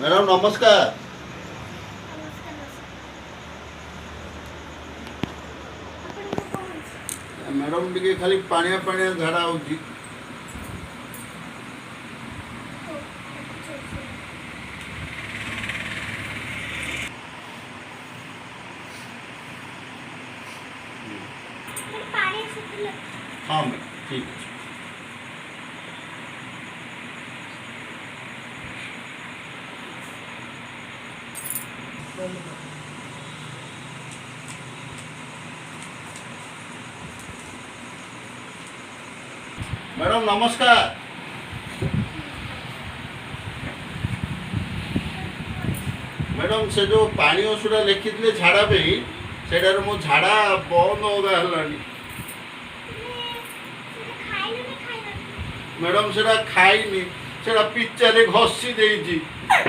Madam नमस्कार। नमस्कार ଆପଣଙ୍କୁ କଣ ହେଇଛି? मैडम टिके खाली पानिया पानिया झाड़ा होची। ହଉ, ଅଛି, ଅଛି। ମାନେ ପାଣି ଆସିଥିଲା। हाँ मैडम ठीक है। मैडम नमस्कार। मैडम से जो पानी ओषुधा लिखिले झाड़ा पे सेटार मो झाड़ा बंद होगा हलानी। ସେଟା ଖାଇଲୁ ନା ଖାଇଲନି? मैडम सेटा खाईनी सेटा पिच्चा रे घसी देइची।